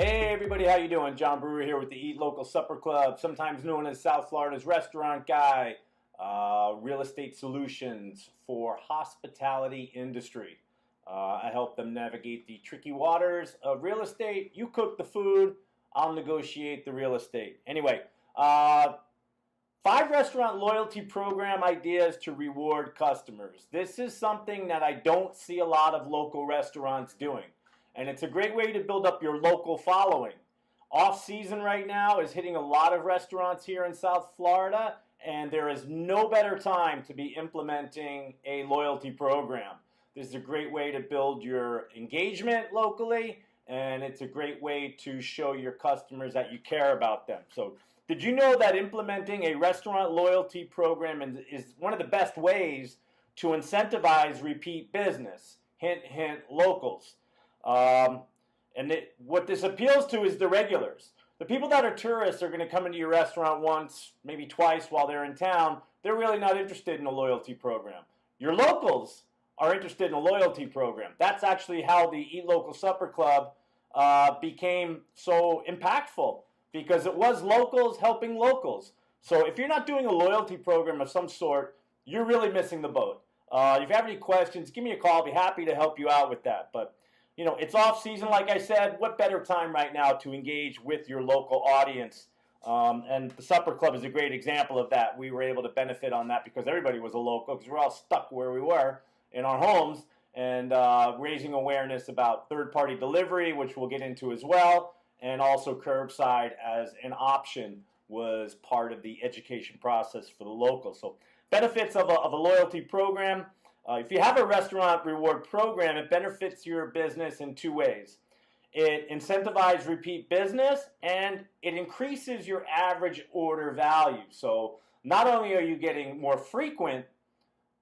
Hey everybody, how you doing? John Brewer here with the Eat Local Supper Club, sometimes known as South Florida's Restaurant Guy, real estate solutions for hospitality industry. I help them navigate the tricky waters of real estate. You cook the food, I'll negotiate the real estate. Anyway, 5 restaurant loyalty program ideas to reward customers. This is something that I don't see a lot of local restaurants doing. And it's a great way to build up your local following. Off season right now is hitting a lot of restaurants here in South Florida, and there is no better time to be implementing a loyalty program. This is a great way to build your engagement locally, and it's a great way to show your customers that you care about them. So, did you know that implementing a restaurant loyalty program is one of the best ways to incentivize repeat business? Hint, hint, locals. What this appeals to is the regulars. The people that are tourists are going to come into your restaurant once, maybe twice while they're in town. They're really not interested in a loyalty program. Your locals are interested in a loyalty program. That's actually how the Eat Local Supper Club became so impactful, because it was locals helping locals. So if you're not doing a loyalty program of some sort, you're really missing the boat. If you have any questions, give me a call. I'll be happy to help you out with that. But you know, it's off season, like I said. What better time right now to engage with your local audience? And the Supper Club is a great example of that. We were able to benefit on that because everybody was a local, because we're all stuck where we were in our homes, and raising awareness about third-party delivery, which we'll get into as well, and also curbside as an option was part of the education process for the locals. So benefits of a loyalty program. If you have a restaurant reward program, it benefits your business in 2 ways. It incentivizes repeat business, and it increases your average order value. So not only are you getting more frequent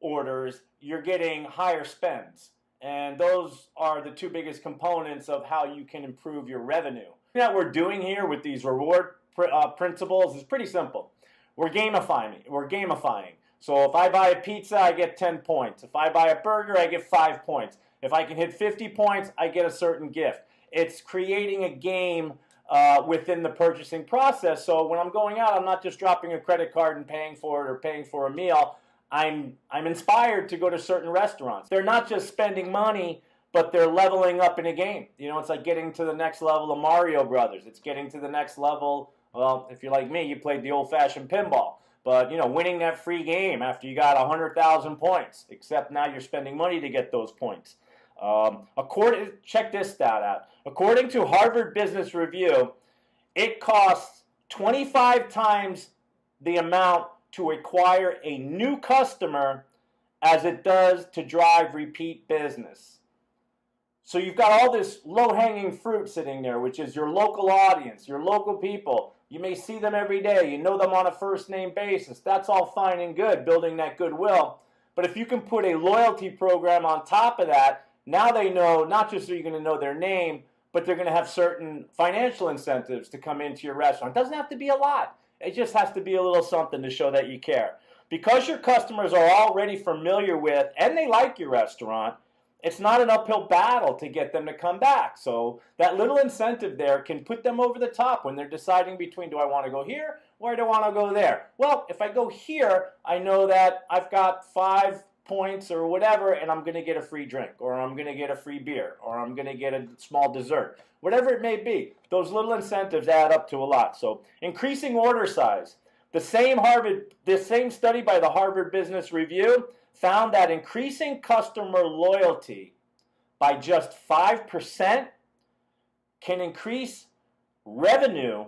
orders, you're getting higher spends. And those are the 2 biggest components of how you can improve your revenue. What we're doing here with these reward principles is pretty simple. We're gamifying. So if I buy a pizza, I get 10 points. If I buy a burger, I get 5 points. If I can hit 50 points, I get a certain gift. It's creating a game within the purchasing process. So when I'm going out, I'm not just dropping a credit card and paying for it or paying for a meal. I'm inspired to go to certain restaurants. They're not just spending money, but they're leveling up in a game. You know, it's like getting to the next level of Mario Brothers. It's getting to the next level. Well, if you're like me, you played the old-fashioned pinball. But, you know, winning that free game after you got 100,000 points, except now you're spending money to get those points. Check this stat out. According to Harvard Business Review, it costs 25 times the amount to acquire a new customer as it does to drive repeat business. So you've got all this low-hanging fruit sitting there, which is your local audience, your local people. You may see them every day. You know them on a first-name basis. That's all fine and good, building that goodwill. But if you can put a loyalty program on top of that, now they know, not just are you going to know their name, but they're going to have certain financial incentives to come into your restaurant. It doesn't have to be a lot. It just has to be a little something to show that you care. Because your customers are already familiar with and they like your restaurant, it's not an uphill battle to get them to come back. So that little incentive there can put them over the top when they're deciding between, do I want to go here or do I want to go there? Well, if I go here, I know that I've got 5 points or whatever, and I'm going to get a free drink, or I'm going to get a free beer, or I'm going to get a small dessert. Whatever it may be, those little incentives add up to a lot. So increasing order size. This same study by the Harvard Business Review found that increasing customer loyalty by just 5% can increase revenue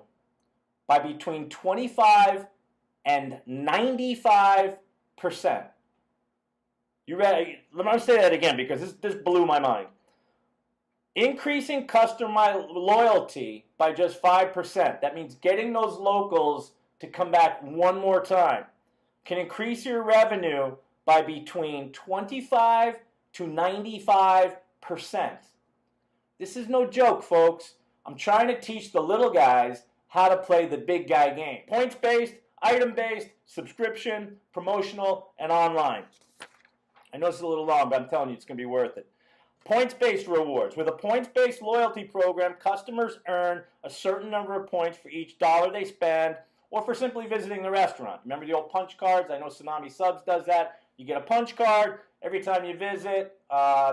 by between 25 and 95%. You ready? Let me say that again, because this blew my mind. Increasing customer loyalty by just 5%, that means getting those locals to come back one more time, can increase your revenue by between 25 to 95%. This is no joke, folks. I'm trying to teach the little guys how to play the big guy game. Points-based, item-based, subscription, promotional, and online. I know it's a little long, but I'm telling you it's going to be worth it. Points-based rewards. With a points-based loyalty program, customers earn a certain number of points for each dollar they spend or for simply visiting the restaurant. Remember the old punch cards? I know Tsunami Subs does that. You get a punch card. Every time you visit,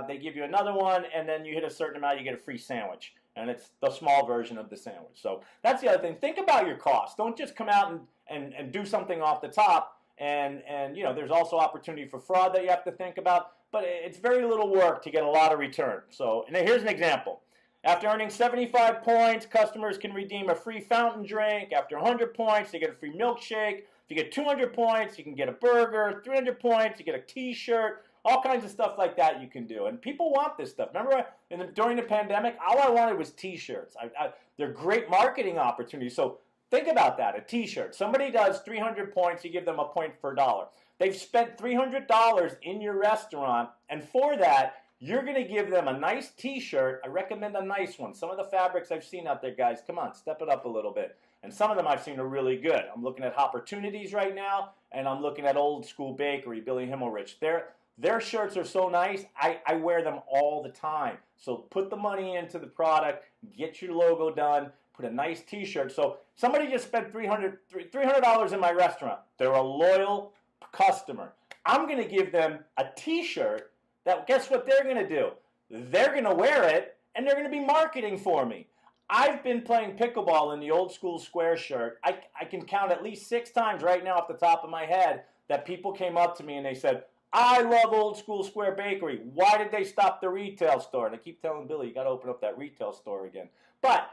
they give you another one, and then you hit a certain amount, you get a free sandwich. And it's the small version of the sandwich. So that's the other thing. Think about your costs. Don't just come out and do something off the top. And there's also opportunity for fraud that you have to think about. But it's very little work to get a lot of return. So, and here's an example. After earning 75 points, customers can redeem a free fountain drink. After 100 points, they get a free milkshake. If you get 200 points, you can get a burger. 300 points, you get a t-shirt. All kinds of stuff like that you can do. And people want this stuff. Remember, during the pandemic, all I wanted was t-shirts. They're great marketing opportunities. So think about that, a t-shirt. Somebody does 300 points, you give them a point per dollar. They've spent $300 in your restaurant, and for that, you're going to give them a nice t-shirt. I recommend a nice one. Some of the fabrics I've seen out there, guys, come on, step it up a little bit. And some of them I've seen are really good. I'm looking at Opportunities right now, and I'm looking at Old School Bakery, Billy Himmelrich. Their shirts are so nice, I wear them all the time. So put the money into the product, get your logo done, put a nice t-shirt. So somebody just spent $300 in my restaurant. They're a loyal customer. I'm going to give them a t-shirt that, guess what they're going to do? They're going to wear it, and they're going to be marketing for me. I've been playing pickleball in the Old School Square shirt. I can count at least 6 times right now off the top of my head that people came up to me and they said, I love Old School Square Bakery. Why did they stop the retail store? And I keep telling Billy, you got to open up that retail store again. But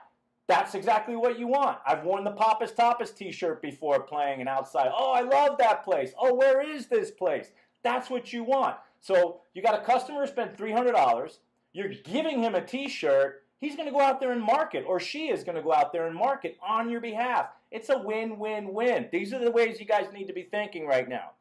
that's exactly what you want. I've worn the Papa's Tapas t-shirt before playing and outside. Oh, I love that place. Oh, where is this place? That's what you want. So you got a customer who spent $300. You're giving him a t-shirt. He's going to go out there and market, or she is going to go out there and market on your behalf. It's a win-win-win. These are the ways you guys need to be thinking right now.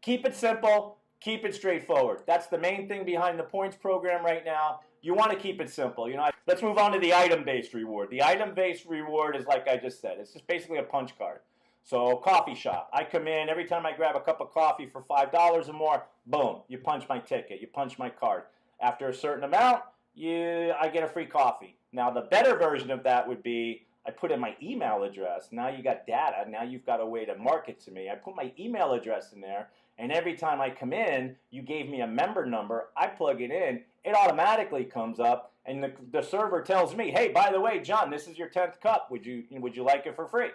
Keep it simple. Keep it straightforward. That's the main thing behind the points program right now. You want to keep it simple. Let's move on to the item-based reward. The item-based reward is like I just said. It's just basically a punch card. So coffee shop. I come in, every time I grab a cup of coffee for $5 or more, boom, you punch my ticket, you punch my card. After a certain amount, I get a free coffee. Now the better version of that would be I put in my email address. Now you got data. Now you've got a way to market to me. I put my email address in there, and every time I come in, you gave me a member number. I plug it in. It automatically comes up, and the server tells me, hey, by the way, John, this is your 10th cup. Would you like it for free?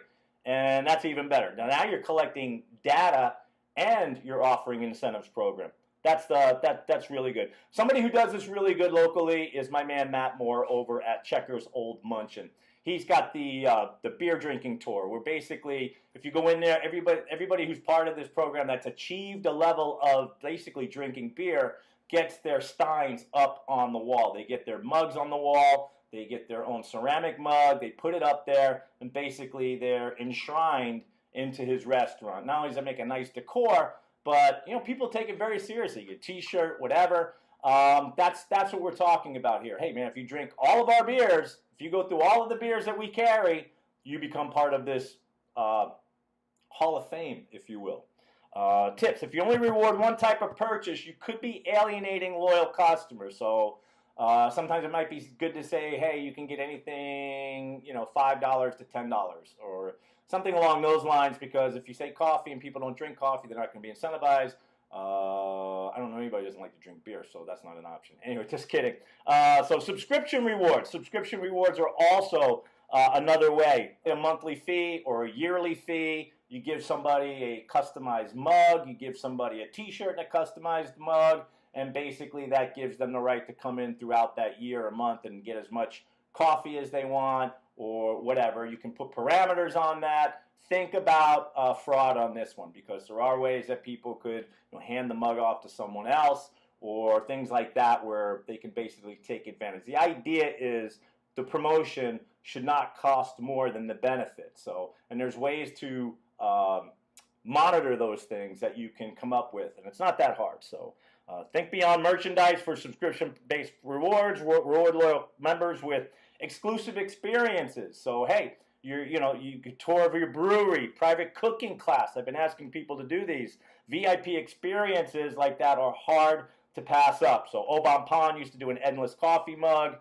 And that's even better. Now you're collecting data, and you're offering incentives program. That's really good. Somebody who does this really good locally is my man Matt Moore over at Checkers Old Munchin'. He's got the beer drinking tour, where basically, if you go in there, everybody who's part of this program that's achieved a level of basically drinking beer gets their steins up on the wall. They get their mugs on the wall. They get their own ceramic mug. They put it up there, and basically they're enshrined into his restaurant. Not only does it make a nice decor, but people take it very seriously. A t-shirt, whatever. That's what we're talking about here. Hey man, if you drink all of our beers, if you go through all of the beers that we carry, you become part of this Hall of Fame, if you will. Tips: if you only reward one type of purchase, you could be alienating loyal customers. So sometimes it might be good to say, hey, you can get anything, $5 to $10 or something along those lines, because if you say coffee and people don't drink coffee, they're not going to be incentivized. I don't know anybody who doesn't like to drink beer, so that's not an option. Anyway, just kidding. So subscription rewards. Subscription rewards are also another way. A monthly fee or a yearly fee. You give somebody a customized mug. You give somebody a t-shirt and a customized mug. And basically that gives them the right to come in throughout that year or month and get as much coffee as they want or whatever. You can put parameters on that. Think about fraud on this one, because there are ways that people could hand the mug off to someone else or things like that where they can basically take advantage. The idea is the promotion should not cost more than the benefit. And there's ways to monitor those things that you can come up with, and it's not that hard. So think beyond merchandise for subscription-based rewards. Reward loyal members with exclusive experiences. So hey, you could tour of your brewery, private cooking class. I've been asking people to do these. VIP experiences like that are hard to pass up. So Obon Pond used to do an endless coffee mug,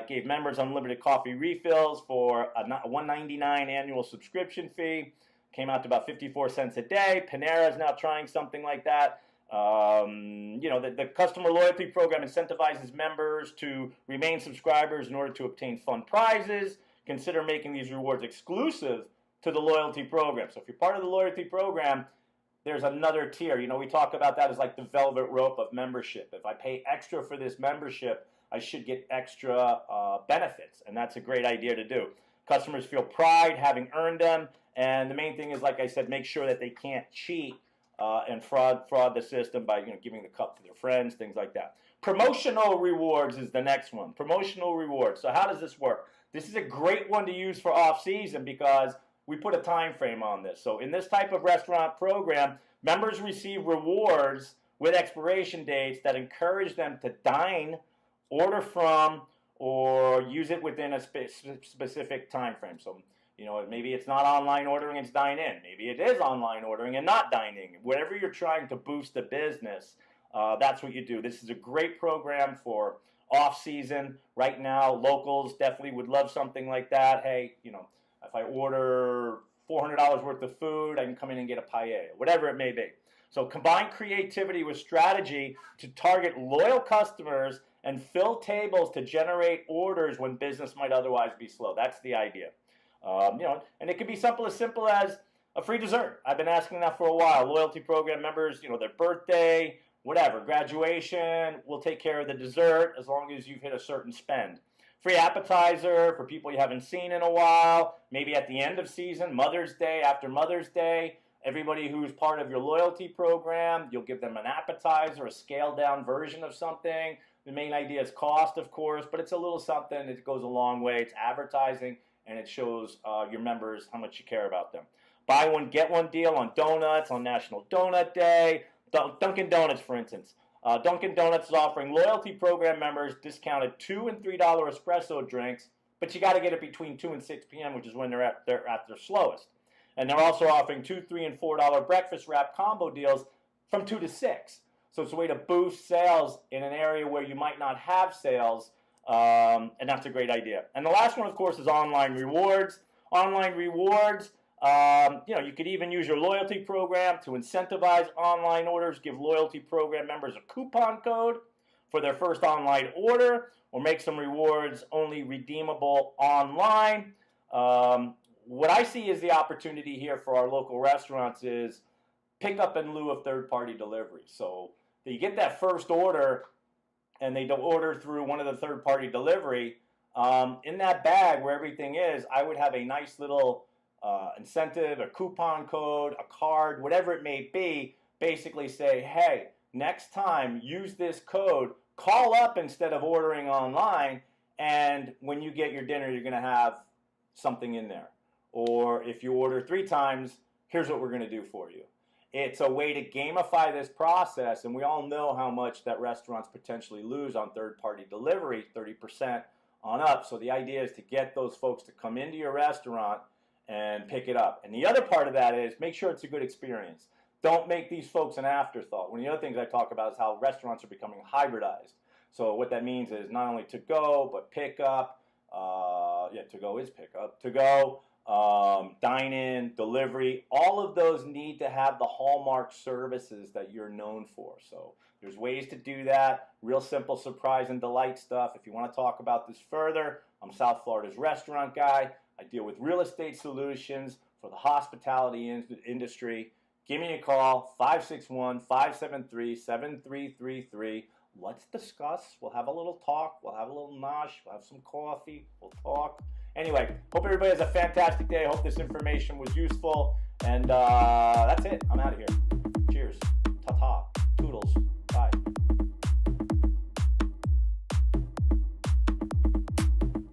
gave members unlimited coffee refills for a $1.99 annual subscription fee. Came out to about 54 cents a day. Panera is now trying something like that. The customer loyalty program incentivizes members to remain subscribers in order to obtain fun prizes. Consider making these rewards exclusive to the loyalty program. So if you're part of the loyalty program, there's another tier. We talk about that as like the velvet rope of membership. If I pay extra for this membership, I should get extra benefits, and that's a great idea to do. Customers feel pride having earned them, and the main thing is, like I said, make sure that they can't cheat and fraud the system by giving the cup to their friends, things like that. Promotional rewards is the next one. Promotional rewards. So how does this work? This is a great one to use for off-season because we put a time frame on this. So in this type of restaurant program, members receive rewards with expiration dates that encourage them to dine, order from, or use it within a specific time frame. So maybe it's not online ordering, it's dine in. Maybe it is online ordering and not dining. Whatever you're trying to boost the business, that's what you do. This is a great program for off-season. Right now, locals definitely would love something like that. Hey, if I order $400 worth of food, I can come in and get a paella, whatever it may be. So combine creativity with strategy to target loyal customers and fill tables to generate orders when business might otherwise be slow. That's the idea. And it can be as simple as a free dessert. I've been asking that for a while. Loyalty program members, their birthday, whatever, graduation, we'll take care of the dessert as long as you've hit a certain spend. Free appetizer for people you haven't seen in a while, maybe at the end of season, Mother's Day, after Mother's Day. Everybody who's part of your loyalty program, you'll give them an appetizer, a scaled-down version of something. The main idea is cost, of course, but it's a little something. It goes a long way. It's advertising, and it shows your members how much you care about them. Buy one, get one deal on donuts on National Donut Day. Dunkin' Donuts, for instance. Dunkin' Donuts is offering loyalty program members discounted $2 and $3 espresso drinks, but you got to get it between 2 and 6 p.m., which is when they're at their slowest. And they're also offering $2, $3, and $4 breakfast wrap combo deals from 2 to 6. So it's a way to boost sales in an area where you might not have sales, and that's a great idea. And the last one, of course, is online rewards. Online rewards, you could even use your loyalty program to incentivize online orders, give loyalty program members a coupon code for their first online order, or make some rewards only redeemable online. What I see is the opportunity here for our local restaurants is pick up in lieu of third-party delivery. So you get that first order, and they don't order through one of the third-party delivery. In that bag where everything is, I would have a nice little incentive, a coupon code, a card, whatever it may be. Basically say, hey, next time use this code, call up instead of ordering online, and when you get your dinner, you're going to have something in there. Or if you order 3 times, here's what we're going to do for you. It's a way to gamify this process, and we all know how much that restaurants potentially lose on third-party delivery, 30% on up. So the idea is to get those folks to come into your restaurant and pick it up. And the other part of that is make sure it's a good experience. Don't make these folks an afterthought. One of the other things I talk about is how restaurants are becoming hybridized. So what that means is not only to go, but pick up. To go is pick up. To go, dine-in, delivery. All of those need to have the hallmark services that you're known for. So there's ways to do that. Real simple surprise and delight stuff. If you want to talk about this further, I'm South Florida's restaurant guy. I deal with real estate solutions for the hospitality industry. Give me a call, 561-573-7333. Let's discuss. We'll have a little talk. We'll have a little nosh. We'll have some coffee. We'll talk. Anyway, hope everybody has a fantastic day. I hope this information was useful. And that's it. I'm out of here.